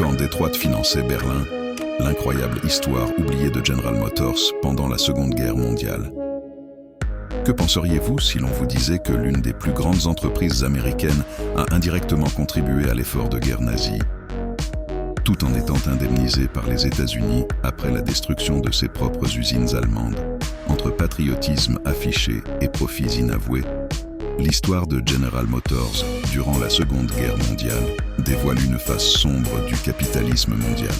Quand Détroit finançait Berlin, l'incroyable histoire oubliée de General Motors pendant la Seconde Guerre mondiale. Que penseriez-vous si l'on vous disait que l'une des plus grandes entreprises américaines a indirectement contribué à l'effort de guerre nazi, tout en étant indemnisée par les États-Unis après la destruction de ses propres usines allemandes? Entre patriotisme affiché et profits inavoués, l'histoire de General Motors durant la Seconde Guerre mondiale dévoile une face sombre du capitalisme mondial.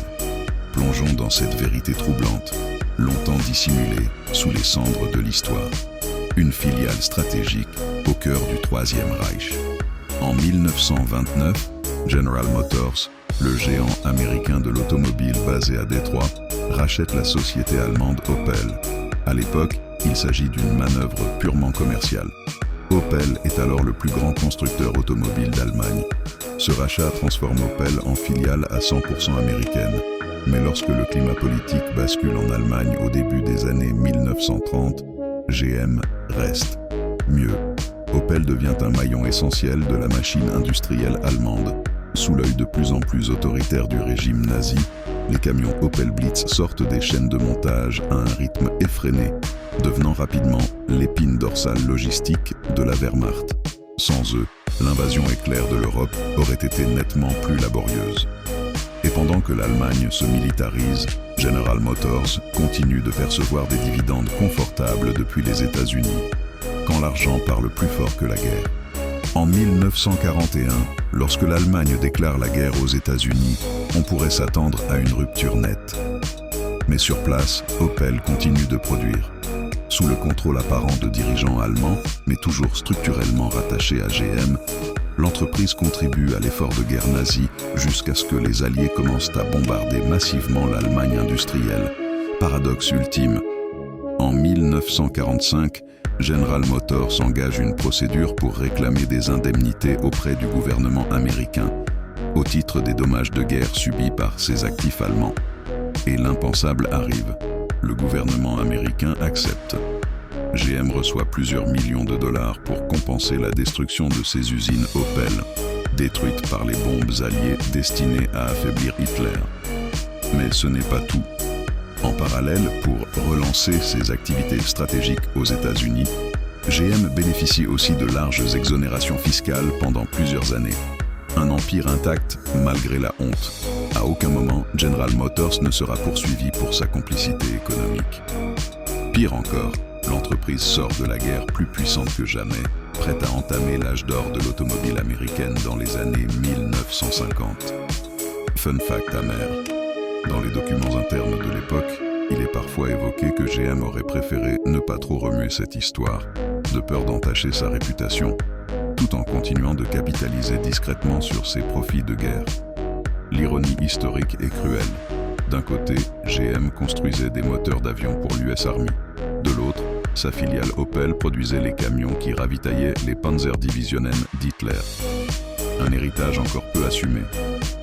Plongeons dans cette vérité troublante, longtemps dissimulée sous les cendres de l'histoire. Une filiale stratégique au cœur du Troisième Reich. En 1929, General Motors, le géant américain de l'automobile basé à Détroit, rachète la société allemande Opel. À l'époque, il s'agit d'une manœuvre purement commerciale. Opel est alors le plus grand constructeur automobile d'Allemagne. Ce rachat transforme Opel en filiale à 100% américaine. Mais lorsque le climat politique bascule en Allemagne au début des années 1930, GM reste. Mieux, Opel devient un maillon essentiel de la machine industrielle allemande. Sous l'œil de plus en plus autoritaire du régime nazi, les camions Opel Blitz sortent des chaînes de montage à un rythme effréné, devenant rapidement l'épine dorsale logistique de la Wehrmacht. Sans eux, l'invasion éclair de l'Europe aurait été nettement plus laborieuse. Et pendant que l'Allemagne se militarise, General Motors continue de percevoir des dividendes confortables depuis les États-Unis, quand l'argent parle plus fort que la guerre. En 1941, lorsque l'Allemagne déclare la guerre aux États-Unis, on pourrait s'attendre à une rupture nette. Mais sur place, Opel continue de produire. Sous le contrôle apparent de dirigeants allemands, mais toujours structurellement rattachés à GM, l'entreprise contribue à l'effort de guerre nazi jusqu'à ce que les Alliés commencent à bombarder massivement l'Allemagne industrielle. Paradoxe ultime. En 1945, General Motors engage une procédure pour réclamer des indemnités auprès du gouvernement américain, au titre des dommages de guerre subis par ses actifs allemands. Et l'impensable arrive. Le gouvernement américain accepte. GM reçoit plusieurs millions de dollars pour compenser la destruction de ses usines Opel, détruites par les bombes alliées destinées à affaiblir Hitler. Mais ce n'est pas tout. En parallèle, pour relancer ses activités stratégiques aux États-Unis, GM bénéficie aussi de larges exonérations fiscales pendant plusieurs années. Un empire intact malgré la honte. À aucun moment, General Motors ne sera poursuivi pour sa complicité économique. Pire encore, l'entreprise sort de la guerre plus puissante que jamais, prête à entamer l'âge d'or de l'automobile américaine dans les années 1950. Fun fact amer. Dans les documents internes de l'époque, il est parfois évoqué que GM aurait préféré ne pas trop remuer cette histoire, de peur d'entacher sa réputation, tout en continuant de capitaliser discrètement sur ses profits de guerre. L'ironie historique est cruelle. D'un côté, GM construisait des moteurs d'avion pour l'US Army. De l'autre, sa filiale Opel produisait les camions qui ravitaillaient les Panzerdivisionen d'Hitler. Un héritage encore peu assumé.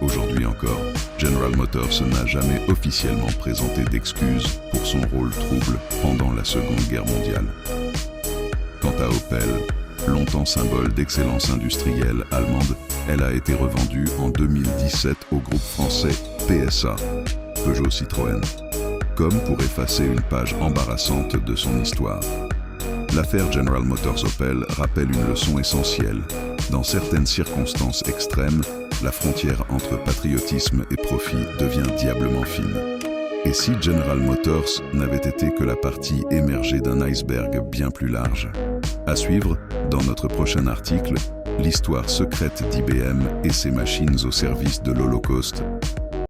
Aujourd'hui encore, General Motors n'a jamais officiellement présenté d'excuses pour son rôle trouble pendant la Seconde Guerre mondiale. Quant à Opel, longtemps symbole d'excellence industrielle allemande, elle a été revendue en 2017 au groupe français PSA, Peugeot Citroën, comme pour effacer une page embarrassante de son histoire. L'affaire General Motors Opel rappelle une leçon essentielle. Dans certaines circonstances extrêmes, la frontière entre patriotisme et profit devient diablement fine. Et si General Motors n'avait été que la partie émergée d'un iceberg bien plus large? À suivre, dans notre prochain article, l'histoire secrète d'IBM et ses machines au service de l'Holocauste